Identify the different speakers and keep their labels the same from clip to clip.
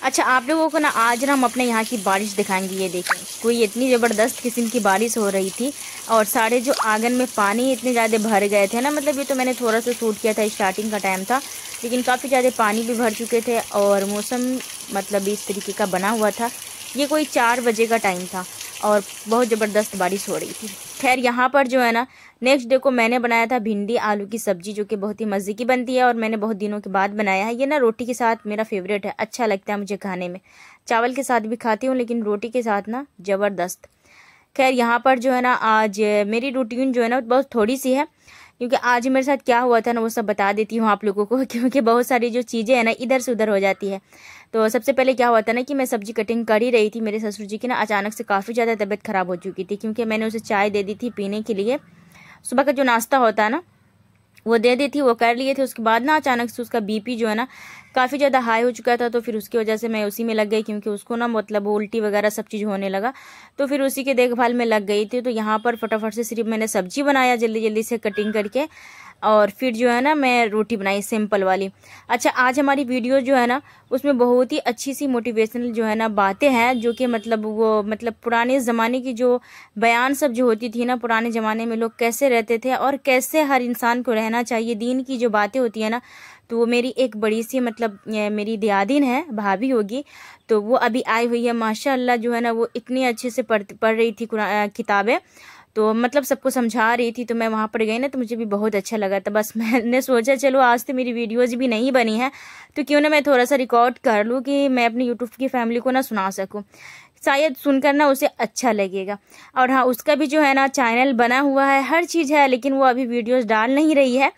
Speaker 1: अच्छा, आप लोगों को ना आज ना हम अपने यहाँ की बारिश दिखाएंगे। ये देखें, कोई इतनी ज़बरदस्त किस्म की बारिश हो रही थी और सारे जो आंगन में पानी इतने ज़्यादा भर गए थे ना, मतलब ये तो मैंने थोड़ा सा शूट किया था, स्टार्टिंग का टाइम था, लेकिन काफ़ी ज़्यादा पानी भी भर चुके थे और मौसम मतलब इस तरीके का बना हुआ था। ये कोई 4 बजे का टाइम था और बहुत ज़बरदस्त बारिश हो रही थी। खैर यहाँ पर जो है ना नेक्स्ट डे को मैंने बनाया था भिंडी आलू की सब्जी, जो कि बहुत ही मज़े की बनती है और मैंने बहुत दिनों के बाद बनाया है। ये ना रोटी के साथ मेरा फेवरेट है, अच्छा लगता है मुझे खाने में। चावल के साथ भी खाती हूँ लेकिन रोटी के साथ ना ज़बरदस्त। खैर यहाँ पर जो है ना आज मेरी रूटीन जो है ना बहुत थोड़ी सी है, क्योंकि आज मेरे साथ क्या हुआ था ना वो सब बता देती हूँ आप लोगों को, क्योंकि बहुत सारी जो चीज़ें हैं ना इधर से उधर हो जाती है। तो सबसे पहले क्या हुआ था ना कि मैं सब्जी कटिंग कर ही रही थी, मेरे ससुर जी की ना अचानक से काफ़ी ज़्यादा तबीयत ख़राब हो चुकी थी, क्योंकि मैंने उसे चाय दे दी थी पीने के लिए। सुबह का जो नाश्ता होता है ना वो दे दी थी, वो कर लिए थे। उसके बाद ना अचानक से उसका बीपी जो है ना काफ़ी ज़्यादा हाई हो चुका था, तो फिर उसकी वजह से मैं उसी में लग गई, क्योंकि उसको ना मतलब उल्टी वगैरह सब चीज़ होने लगा, तो फिर उसी के देखभाल में लग गई थी। तो यहाँ पर फटाफट से सिर्फ मैंने सब्जी बनाया जल्दी जल्दी से कटिंग करके, और फिर जो है ना मैं रोटी बनाई सिंपल वाली। अच्छा, आज हमारी वीडियो जो है ना उसमें बहुत ही अच्छी सी मोटिवेशनल जो है ना बातें हैं, जो कि मतलब वो मतलब पुराने ज़माने की जो बयान सब जो होती थी ना, पुराने ज़माने में लोग कैसे रहते थे और कैसे हर इंसान को रहना चाहिए, दीन की जो बातें होती है ना, तो वो मेरी एक बड़ी सी मतलब मेरी दियादिन है, भाभी होगी, तो वो अभी आई हुई है माशाअल्लाह। जो है ना वो इतनी अच्छे से पढ़ रही थी किताबें, तो मतलब सबको समझा रही थी। तो मैं वहाँ पर गई ना तो मुझे भी बहुत अच्छा लगा था। बस मैंने सोचा चलो आज तो मेरी वीडियोज भी नहीं बनी है तो क्यों ना मैं थोड़ा सा रिकॉर्ड कर लूँ कि मैं अपनी यूट्यूब की फैमिली को ना सुना सकूँ, शायद सुनकर ना उसे अच्छा लगेगा। और हाँ, उसका भी जो है ना चैनल बना हुआ है, हर चीज़ है, लेकिन वो अभी वीडियोज़ डाल नहीं रही है।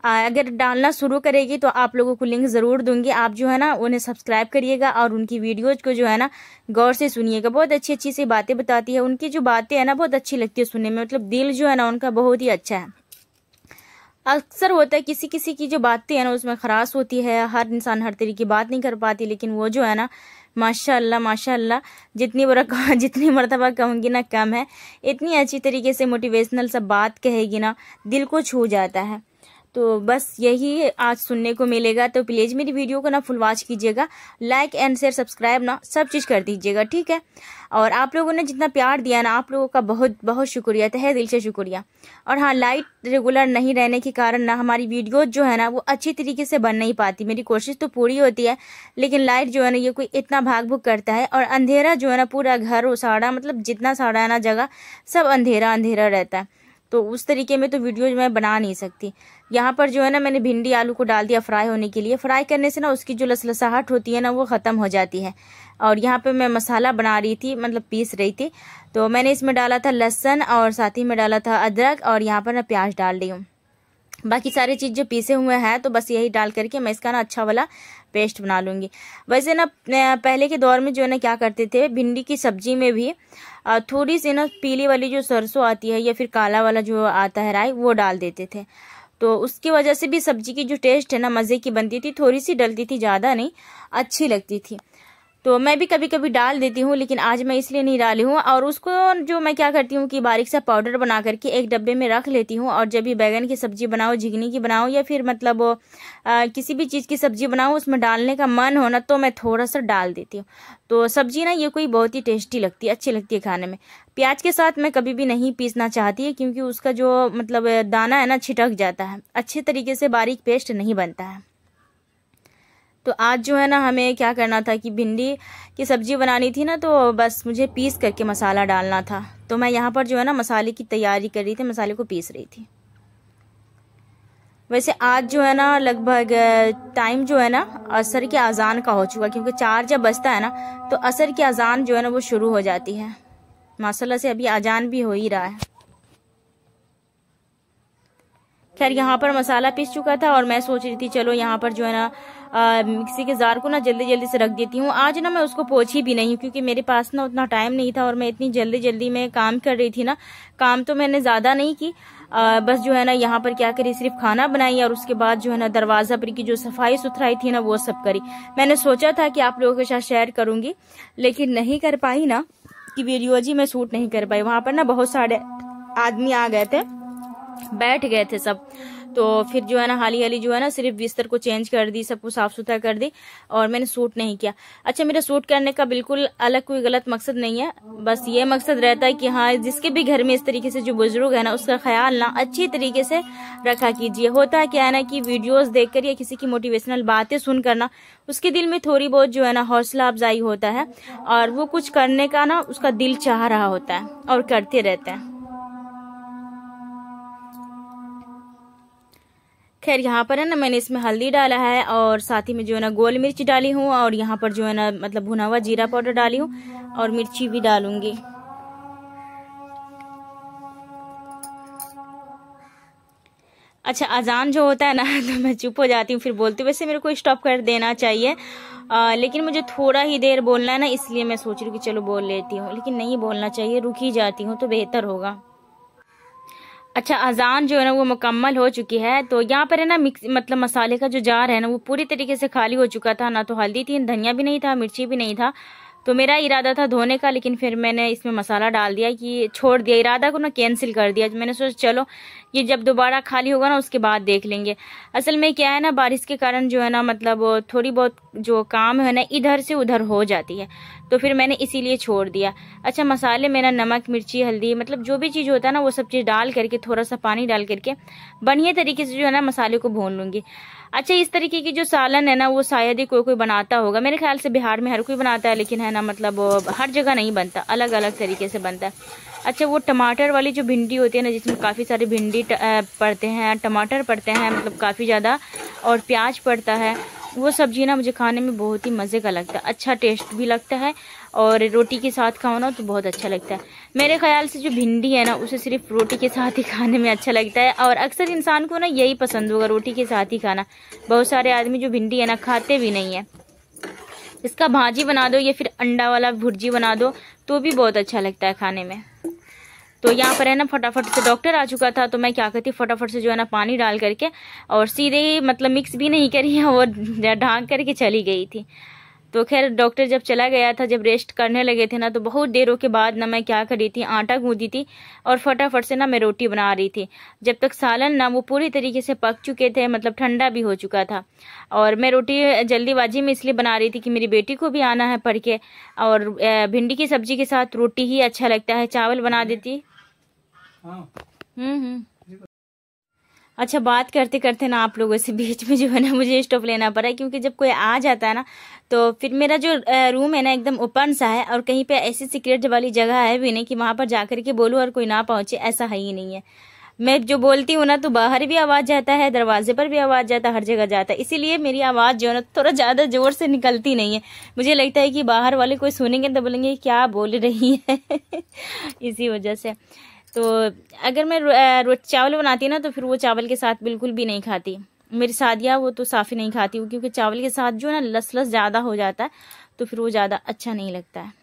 Speaker 1: अगर डालना शुरू करेगी तो आप लोगों को लिंक ज़रूर दूंगी, आप जो है ना उन्हें सब्सक्राइब करिएगा और उनकी वीडियोज़ को जो है ना गौर से सुनिएगा। बहुत अच्छी अच्छी सी बातें बताती है, उनकी जो बातें हैं ना बहुत अच्छी लगती है सुनने में, मतलब दिल जो है ना उनका बहुत ही अच्छा है। अक्सर होता है किसी किसी की जो बातें हैं ना उसमें खराश होती है, हर इंसान हर तरीके की बात नहीं कर पाती, लेकिन वो जो है ना माशाअल्लाह माशाअल्लाह, जितनी मरतबा कहूँगी ना कम है, इतनी अच्छी तरीके से मोटिवेशनल सब बात कहेगी ना दिल को छू जाता है। तो बस यही आज सुनने को मिलेगा। तो प्लीज़ मेरी वीडियो को ना फुल वॉच कीजिएगा, लाइक एंड शेयर सब्सक्राइब ना सब चीज़ कर दीजिएगा, ठीक है। और आप लोगों ने जितना प्यार दिया ना, आप लोगों का बहुत बहुत शुक्रिया, तहे दिल से शुक्रिया। और हाँ, लाइट रेगुलर नहीं रहने के कारण ना हमारी वीडियो जो है ना वो अच्छी तरीके से बन नहीं पाती। मेरी कोशिश तो पूरी होती है, लेकिन लाइट जो है ना ये कोई इतना भाग भूग करता है, और अंधेरा जो है ना पूरा घर उसाड़ा, मतलब जितना साड़ा है ना जगह सब अंधेरा अंधेरा रहता है, तो उस तरीके में तो वीडियो मैं बना नहीं सकती। यहाँ पर जो है ना मैंने भिंडी आलू को डाल दिया फ्राई होने के लिए। फ्राई करने से ना उसकी जो लसलसाहट होती है ना वो ख़त्म हो जाती है। और यहाँ पे मैं मसाला बना रही थी, मतलब पीस रही थी, तो मैंने इसमें डाला था लहसुन और साथ ही में डाला था अदरक, और यहाँ पर मैं प्याज डाल रही हूँ। बाकी सारी चीज़ जो पीसे हुए हैं तो बस यही डाल करके मैं इसका ना अच्छा वाला पेस्ट बना लूँगी। वैसे ना पहले के दौर में जो है ना क्या करते थे, भिंडी की सब्जी में भी थोड़ी सी ना पीली वाली जो सरसों आती है या फिर काला वाला जो आता है राई, वो डाल देते थे, तो उसकी वजह से भी सब्जी की जो टेस्ट है ना मज़े की बनती थी, थोड़ी सी डलती थी, ज़्यादा नहीं, अच्छी लगती थी। तो मैं भी कभी कभी डाल देती हूँ, लेकिन आज मैं इसलिए नहीं डाली हूँ। और उसको जो मैं क्या करती हूँ कि बारीक सा पाउडर बना करके एक डब्बे में रख लेती हूँ, और जब भी बैगन की सब्जी बनाओ, झिगनी की बनाओ, या फिर मतलब किसी भी चीज़ की सब्जी बनाओ, उसमें डालने का मन हो ना तो मैं थोड़ा सा डाल देती हूँ। तो सब्जी ना ये कोई बहुत ही टेस्टी लगती है, अच्छी लगती है खाने में। प्याज के साथ मैं कभी भी नहीं पीसना चाहती है, क्योंकि उसका जो मतलब दाना है ना छिटक जाता है, अच्छे तरीके से बारीक पेस्ट नहीं बनता है। तो आज जो है ना हमें क्या करना था कि भिंडी की सब्जी बनानी थी ना, तो बस मुझे पीस करके मसाला डालना था। तो मैं यहाँ पर जो है ना मसाले की तैयारी कर रही थी, मसाले को पीस रही थी। वैसे आज जो है ना लगभग टाइम जो है ना असर के अजान का हो चुका, क्योंकि 4 जब बजता है ना तो असर की अजान जो है ना वो शुरू हो जाती है। माशाल्लाह से अभी अजान भी हो ही रहा है। खैर यहाँ पर मसाला पीस चुका था और मैं सोच रही थी चलो यहाँ पर जो है ना मिक्सी के जार को ना जल्दी जल्दी से रख देती हूँ। आज ना मैं उसको पोंछी भी नहीं, क्योंकि मेरे पास ना उतना टाइम नहीं था और मैं इतनी जल्दी जल्दी में काम कर रही थी ना। काम तो मैंने ज़्यादा नहीं की, बस जो है ना यहाँ पर क्या करी, सिर्फ खाना बनाई और उसके बाद जो है ना दरवाज़ा पर की जो सफाई सुथराई थी ना वो सब करी। मैंने सोचा था कि आप लोगों के साथ शेयर करूँगी, लेकिन नहीं कर पाई ना, कि वीडियो जी मैं शूट नहीं कर पाई। वहाँ पर ना बहुत सारे आदमी आ गए थे, बैठ गए थे सब, तो फिर जो है ना हाली हाली जो है ना सिर्फ बिस्तर को चेंज कर दी, सब कुछ साफ सुथरा कर दी और मैंने सूट नहीं किया। अच्छा, मेरा सूट करने का बिल्कुल अलग कोई गलत मकसद नहीं है, बस ये मकसद रहता है कि हाँ जिसके भी घर में इस तरीके से जो बुजुर्ग है ना उसका ख्याल ना अच्छी तरीके से रखा कीजिए। होता है क्या है ना कि वीडियोस देखकर या किसी की मोटिवेशनल बातें सुनकर ना उसके दिल में थोड़ी बहुत जो है ना हौसला अफजाई होता है और वो कुछ करने का ना उसका दिल चाह रहा होता है और करते रहते हैं। खैर यहाँ पर है ना मैंने इसमें हल्दी डाला है और साथ ही में जो है ना गोल मिर्च डाली हूँ और यहाँ पर जो है ना मतलब भुना हुआ जीरा पाउडर डाली हूँ और मिर्ची भी डालूंगी। अच्छा, अजान जो होता है ना तो मैं चुप हो जाती हूँ, फिर बोलती हूँ। वैसे मेरे को स्टॉप कर देना चाहिए लेकिन मुझे थोड़ा ही देर बोलना है ना, इसलिए मैं सोच रही हूँ कि चलो बोल लेती हूँ, लेकिन नहीं बोलना चाहिए, रुक ही जाती हूँ तो बेहतर होगा। अच्छा, अजान जो है ना वो मुकम्मल हो चुकी है। तो यहाँ पर है ना मिक्स मतलब मसाले का जो जार है ना वो पूरी तरीके से खाली हो चुका था, ना तो हल्दी थी, धनिया भी नहीं था, मिर्ची भी नहीं था। तो मेरा इरादा था धोने का, लेकिन फिर मैंने इसमें मसाला डाल दिया कि छोड़ दिया, इरादा को ना कैंसिल कर दिया। मैंने सोचा चलो ये जब दोबारा खाली होगा ना उसके बाद देख लेंगे। असल में क्या है ना बारिश के कारण जो है ना मतलब थोड़ी बहुत जो काम है ना इधर से उधर हो जाती है, तो फिर मैंने इसीलिए छोड़ दिया। अच्छा, मसाले में ना नमक मिर्ची हल्दी मतलब जो भी चीज़ होता है ना वो सब चीज़ डाल करके थोड़ा सा पानी डाल करके बढ़िया तरीके से जो है ना मसाले को भून लूंगी। अच्छा, इस तरीके की जो सालन है ना वो शायद ही कोई कोई बनाता होगा, मेरे ख्याल से बिहार में हर कोई बनाता है, लेकिन है ना मतलब हर जगह नहीं बनता, अलग अलग तरीके से बनता है। अच्छा, वो टमाटर वाली जो भिंडी होती है ना जिसमें काफ़ी सारे भिंडी पड़ते हैं, टमाटर पड़ते हैं मतलब काफ़ी ज़्यादा, और प्याज पड़ता है, वो सब्जी ना मुझे खाने में बहुत ही मज़े का लगता है, अच्छा टेस्ट भी लगता है और रोटी के साथ खाओ ना तो बहुत अच्छा लगता है। मेरे ख्याल से जो भिंडी है ना उसे सिर्फ रोटी के साथ ही खाने में अच्छा लगता है और अक्सर इंसान को ना यही पसंद होगा, रोटी के साथ ही खाना। बहुत सारे आदमी जो भिंडी है ना खाते भी नहीं है। इसका भाजी बना दो या फिर अंडा वाला भुर्जी बना दो तो भी बहुत अच्छा लगता है खाने में। तो यहाँ पर है ना फटाफट से डॉक्टर आ चुका था, तो मैं क्या करती फटाफट से जो है ना पानी डाल करके और सीधे ही मतलब मिक्स भी नहीं करी है, वो ढांक करके चली गई थी। तो खैर डॉक्टर जब चला गया था, जब रेस्ट करने लगे थे ना, तो बहुत देरों के बाद ना मैं क्या करी थी आटा गूंदी थी और फटाफट से ना मैं रोटी बना रही थी। जब तक सालन ना वो पूरी तरीके से पक चुके थे, मतलब ठंडा भी हो चुका था। और मैं रोटी जल्दीबाजी में इसलिए बना रही थी कि मेरी बेटी को भी आना है पढ़ के, और भिंडी की सब्जी के साथ रोटी ही अच्छा लगता है, चावल बना देती। अच्छा, बात करते करते ना आप लोगों से बीच में जो है ना मुझे स्टॉप लेना पड़ा, क्योंकि जब कोई आ जाता है ना तो फिर मेरा जो रूम है ना एकदम ओपन सा है और कहीं पे ऐसी सीक्रेट वाली जगह है भी नहीं कि वहां पर जाकर के बोलूं और कोई ना पहुंचे, ऐसा है ही नहीं है। मैं जो बोलती हूँ ना तो बाहर भी आवाज जाता है, दरवाजे पर भी आवाज जाता है, हर जगह जाता है, इसीलिए मेरी आवाज जो है ना थोड़ा ज्यादा जोर से निकलती नहीं है। मुझे लगता है कि बाहर वाले कोई सुनेंगे तो बोलेंगे क्या बोल रही है इसी वजह से। तो अगर मैं चावल बनाती ना तो फिर वो चावल के साथ बिल्कुल भी नहीं खाती। मेरी सादिया वो तो साफ़ ही नहीं खाती हूँ, क्योंकि चावल के साथ जो है ना लस लस ज़्यादा हो जाता है तो फिर वो ज़्यादा अच्छा नहीं लगता है।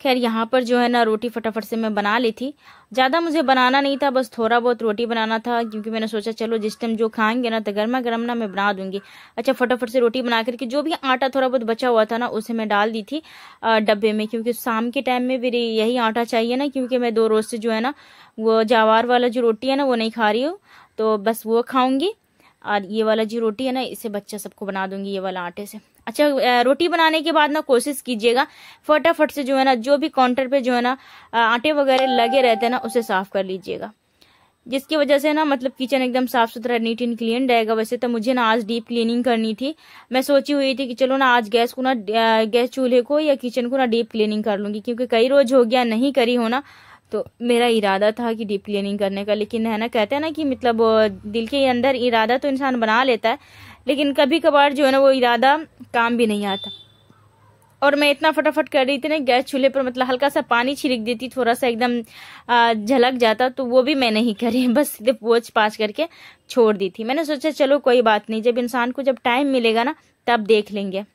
Speaker 1: खैर यहाँ पर जो है ना रोटी फटाफट से मैं बना ली थी, ज़्यादा मुझे बनाना नहीं था, बस थोड़ा बहुत रोटी बनाना था, क्योंकि मैंने सोचा चलो जिस टाइम जो खाएंगे ना तो गर्मा गर्म ना मैं बना दूंगी। अच्छा, फटाफट से रोटी बना करके जो भी आटा थोड़ा बहुत बचा हुआ था ना उसे मैं डाल दी थी डब्बे में, क्योंकि शाम के टाइम में भी यही आटा चाहिए ना, क्योंकि मैं 2 रोज से जो है ना वो जवार वाला जो रोटी है ना वो नहीं खा रही हूँ, तो बस वो खाऊंगी। और ये वाला जो रोटी है ना इसे बच्चा सबको बना दूंगी ये वाला आटे से। अच्छा, रोटी बनाने के बाद ना कोशिश कीजिएगा फटाफट से जो है ना जो भी काउंटर पे जो है ना आटे वगैरह लगे रहते हैं ना उसे साफ कर लीजिएगा, जिसकी वजह से ना मतलब किचन एकदम साफ सुथरा नीट एंड क्लीन रहेगा। वैसे तो मुझे ना आज डीप क्लीनिंग करनी थी, मैं सोची हुई थी कि चलो ना आज गैस को ना गैस चूल्हे को या किचन को ना डीप क्लीनिंग कर लूंगी, क्योंकि कई रोज हो गया नहीं करी हो ना, तो मेरा इरादा था कि डीप क्लीनिंग करने का। लेकिन है ना कहते हैं ना कि मतलब दिल के अंदर इरादा तो इंसान बना लेता है, लेकिन कभी कभार जो है ना वो इरादा काम भी नहीं आता। और मैं इतना फटाफट कर रही थी ना गैस चूल्हे पर, मतलब हल्का सा पानी छिड़क देती थोड़ा सा एकदम झलक जाता, तो वो भी मैं नहीं करी, बस सिर्फ पोंछ पाछ करके छोड़ दी थी। मैंने सोचा चलो कोई बात नहीं, जब इंसान को जब टाइम मिलेगा ना तब देख लेंगे,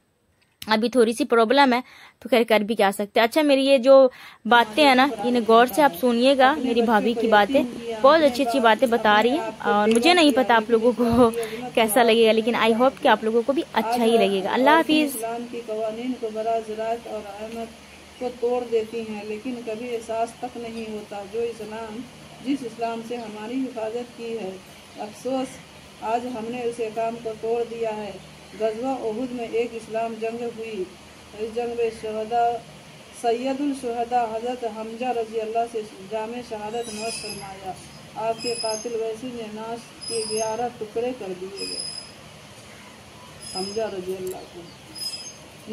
Speaker 1: अभी थोड़ी सी प्रॉब्लम है तो खैर कर भी क्या सकते हैं। अच्छा, मेरी ये जो बातें हैं ना इन्हें गौर से आप सुनिएगा, मेरी भाभी की बातें बहुत अच्छी अच्छी बातें बता रही है, और मुझे नहीं पता आप लोगों को कैसा लगेगा, लेकिन आई होप कि आप लोगों को भी अच्छा ही लगेगा। अल्लाह हाफिज।
Speaker 2: इस्लाम की कवानीन को बड़ा ज़राअत और अहमद को तोड़ देती हैं, लेकिन कभी एहसास तक नहीं होता जो इस्लाम जिस इस्लाम से हमारी हिफाजत की है। अफसोस आज हमने उस काम को तोड़ दिया है। गज़वा उहुद में एक इस्लाम जंग हुई। इस जंग में सैयदुल शुहदा हज़रत हमजा रज़ी अल्लाह से जामे शहादत नोश फरमाया। आपके कातिल वैसी ने नाश के 11 टुकड़े कर दिए गए। हमजा रज़ी अल्लाह को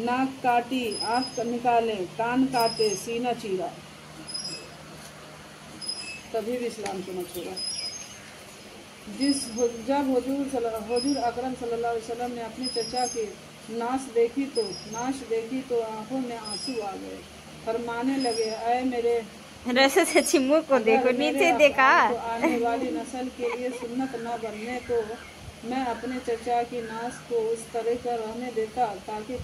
Speaker 2: नाक काटी, आँख निकाले, कान काटे, सीना चीरा, तभी भी इस्लाम को न छोड़ा। जब हुजूर अकरम सल्लल्लाहु अलैहि वसल्लम ने अपने चचा की नाश देखी तो आंखों में आंसू आ गए। फरमाने लगे, ऐ मेरे
Speaker 1: रसे से चिम्मू को देखो, नीचे देखा।
Speaker 2: तो आने वाली नस्ल के लिए सुन्नत न बनने तो मैं अपने चचा की नाश को उस तरह का रहने देता ताकि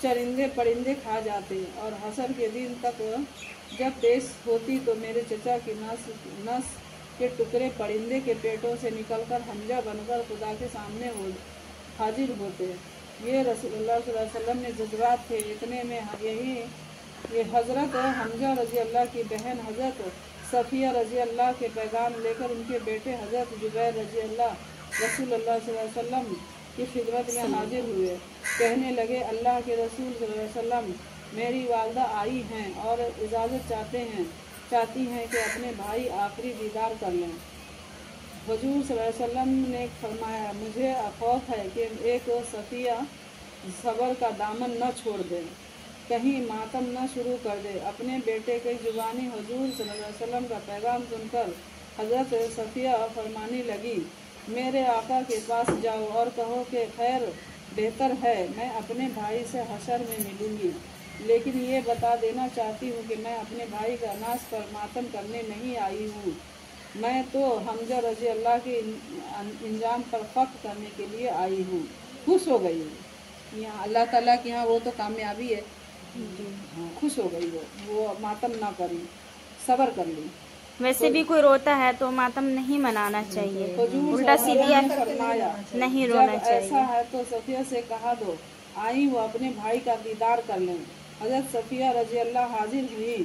Speaker 2: चरिंदे परिंदे खा जाते, और हशर के दिन तक जब पेश होती तो मेरे चचा की नस के टुकड़े परिंदे के पेटों से निकलकर हमजा बनकर खुदा के सामने हाजिर होते। ये रसूलुल्लाह सल्लल्लाहु अलैहि वसल्लम ने जज्बात थे। इतने में ये हज़रत हमजा रज़ी अल्लाह की बहन हज़रत सफ़िया रज़ी अल्लाह के पैगाम लेकर उनके बेटे हज़रत जुबैर रज़ी अल्लाह रसूलुल्लाह सल्लल्लाहु अलैहि वसल्लम की खिदमत में हाजिर हुए। कहने लगे, अल्लाह के रसूल सल्लल्लाहु अलैहि वसल्लम, मेरी वालदा आई हैं और इजाज़त चाहती हैं कि अपने भाई आखिरी दीदार कर लें। हुजूर सल्लल्लाहु अलैहि वसल्लम ने फरमाया, मुझे खौफ है कि एक सफ़िया सबर का दामन न छोड़ दे, कहीं मातम न शुरू कर दे। अपने बेटे की जुबानी हुजूर सल्लल्लाहु अलैहि वसल्लम का पैगाम सुनकर हज़रत सफ़िया फरमाने लगी, मेरे आका के पास जाओ और कहो कि खैर बेहतर है, मैं अपने भाई से हशर में मिलूंगी, लेकिन ये बता देना चाहती हूँ कि मैं अपने भाई का नाश पर मातम करने नहीं आई हूँ। मैं तो हमजा रज़ी अल्लाह के इंजाम पर फ़ख्र करने के लिए आई हूँ। खुश हो गई यहाँ अल्लाह ताला की, यहाँ वो तो कामयाबी है। खुश हो गई वो मातम ना करी, सब्र कर ली।
Speaker 1: वैसे भी कोई रोता है तो मातम नहीं मनाना चाहिए, उल्टा सीधा नहीं रोना चाहिए।
Speaker 2: ऐसा है तो सफ़िया से कहा दो आई वो अपने भाई का दीदार कर लें। हज़रत सफ़िया रज़ी अल्लाह हाजिर हुई,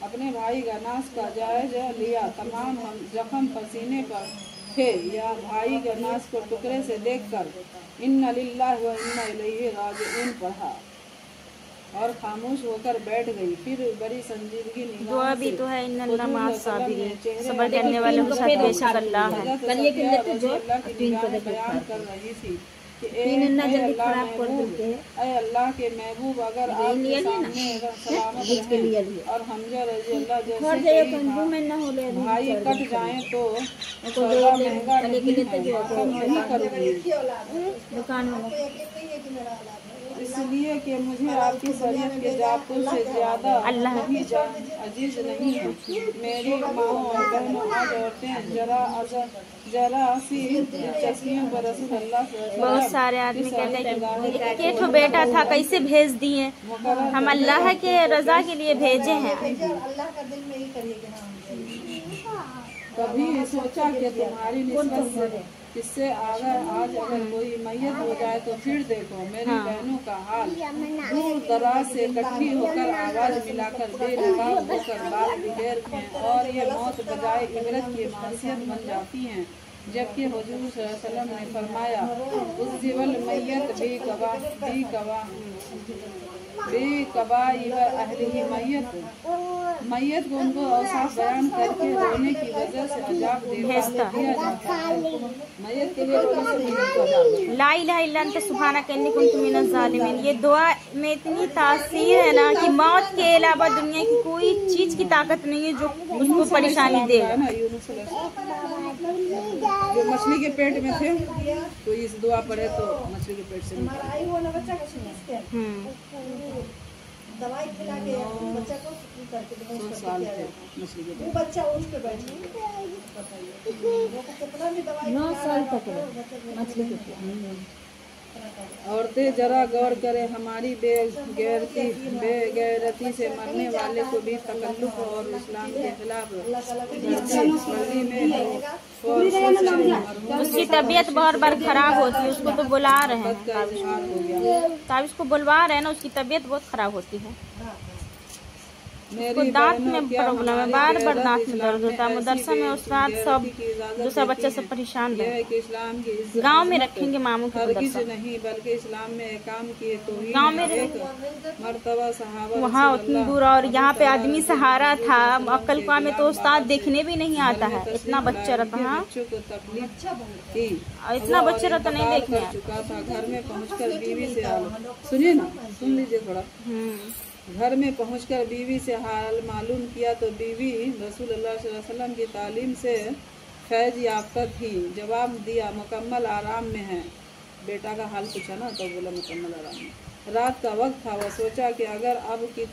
Speaker 2: अपने भाई का नाश का जायजा लिया। तमाम जख्म पसीने पर थे या भाई के नाश को टुकड़े से देखकर इन्ना लिल्लाहि व इन्ना इलैहि राजिऊन पढ़ा और खामोश होकर बैठ गई। फिर बड़ी संजीदगी
Speaker 1: दुआ भी तो है, इन्नल्लाह मअस साबिरीन, सब्र करने वालों के साथ बेशक अल्लाह है।
Speaker 2: बयान कर रही थी कि अल्लाह के महबूब, अगर आपके सामने सलामत रहें और हमजा रज़ी अल्लाह जैसे भाई कट जाएं तो सौदा महंगा नहीं करूँगी, इसलिए कि मुझे आपकी शरीयत के जाब्तों से ज़्यादा भी अजीज नहीं है। मेरी माओ और बहनों, आज औरतें जरा सी दिलचस्पियों पर रसूल अल्लाह
Speaker 1: बहुत सारे आदमी कहते हैं कि एक बेटा था कैसे भेज दिए, हम अल्लाह के रजा के लिए भेजे हैं।
Speaker 2: कभी सोचा कि तुम्हारी निस्बत इससे आज अगर कोई मैयत हो जाए तो फिर देखो मेरी बहनों का हाल। दूर दराज से इकट्ठी होकर आवाज मिलाकर बेनकाब होकर बात बिखेर हैं और ये मौत बजाय इबरत की मासियत बन जाती हैं। जबकि हुजूर सल्लल्लाहु अलैहि वसल्लम ने फरमाया, उस जीवल मैयत मैयत को उनको औसाफ बयान करके रोने की वजह से अजाब दिया जाता है। मैयत के लिए रोने से मैयत को अजाब।
Speaker 1: ला इलाहा इल्ला अंत सुब्हानक इन्नी कुन्तु मिनज़ ज़ालिमीन, ये दुआ में इतनी तासीर है ना कि मौत के अलावा दुनिया की कोई चीज की ताकत नहीं है जो उसको परेशानी दे।
Speaker 2: जो मछली के पेट में थे तो इस दुआ पढ़े तो मछली के पेट से
Speaker 3: दवाई खिला के बच्चा को करके
Speaker 2: 100 साल थे मछली के
Speaker 3: वो बच्चा उठ के बैठे कितना भी दवाई
Speaker 4: 9 साल तक मछली के पेट।
Speaker 2: औरतें जरा गौर करें, हमारी बेगैरती से मरने वाले को भी तकल्लुफ और इस्लाम के खिलाफ
Speaker 1: उसकी तबीयत बहुत बार खराब होती है, उसको तो बुला रहे हैं, ताबिश को बुलवा रहे हैं ना, उसकी तबीयत बहुत खराब होती है। उसको दांत में प्रॉब्लम है, बार बार दांत में दर्द होता है। मदरसा में उस रात सब दूसरा बच्चा सब परेशान रहे।
Speaker 2: इस्लाम की
Speaker 1: गांव में रखेंगे मामू के मदरसा,
Speaker 2: नहीं बल्कि इस्लाम में काम किए तो ही
Speaker 1: गांव में
Speaker 2: मर्तबा सहाबा
Speaker 1: वहाँ उतनी दूर, और यहाँ पे आदमी सहारा था। अक्कल कुआं में तो उस्ताद देखने भी नहीं आता है, इतना बच्चा रहता है,
Speaker 2: बच्चों को तकलीफ थी,
Speaker 1: इतना बच्चा रहता नहीं देखने आता।
Speaker 2: चुका था। घर में पहुंचकर बीवी से हाल सुनिए ना, सुन लीजिए थोड़ा। घर में पहुंचकर बीवी से हाल मालूम किया तो बीवी रसूलुल्लाह सल्लल्लाहु अलैहि वसल्लम की तालीम से फैज याफ्ता थी। जवाब दिया मुकम्मल आराम में है। बेटा का हाल पूछा ना तो बोला मुकम्मल आराम में। रात का वक्त था, वह सोचा कि अगर अब की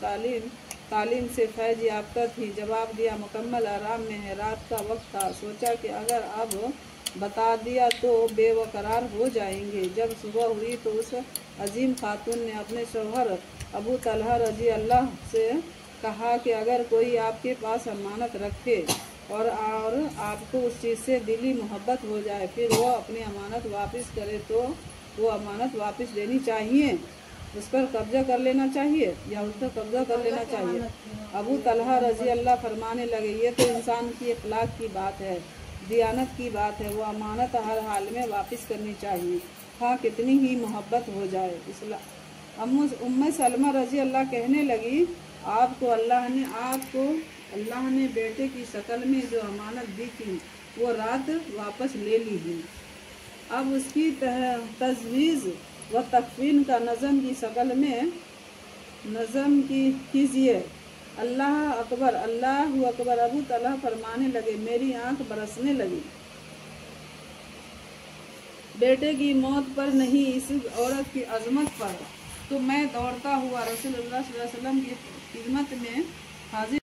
Speaker 2: तालीम से फैज याफ्ता थी। जवाब दिया मुकम्मल आराम में है। रात का वक्त था, सोचा कि अगर अब बता दिया तो बेवकरार हो जाएंगे। जब सुबह हुई तो उस अजीम खातून ने अपने शौहर अबू तलहा रजी अल्लाह से कहा कि अगर कोई आपके पास अमानत रखे और आपको उस चीज़ से दिली मोहब्बत हो जाए, फिर वो अपनी अमानत वापस करे तो वो अमानत वापस देनी चाहिए, उस पर कब्जा कर लेना चाहिए या उस पर कब्जा कर लेना चाहिए। अबू तलहा रजी अल्लाह फरमाने लगे, ये तो इंसान की अखलाक की बात है, दियानत की बात है। वो अमानत हर हाल में वापस करनी चाहिए, हाँ कितनी ही मोहब्बत हो जाए। उम्मे सलमा रजी अल्लाह कहने लगी, आपको अल्लाह ने बेटे की शक्ल में जो अमानत दी थी वो रात वापस ले ली है। अब उसकी तजवीज़ व तकफीन का नज़म की शक्ल में नज़म कीजिए। अल्लाह अकबर, अल्लाह अकबर। अबू तलहा फरमाने लगे, मेरी आंख बरसने लगी। बेटे की मौत पर नहीं, इस औरत की अजमत पर। तो मैं दौड़ता हुआ रसूलुल्लाह सल्लल्लाहु अलैहि वसल्लम की खिदमत में हाजिर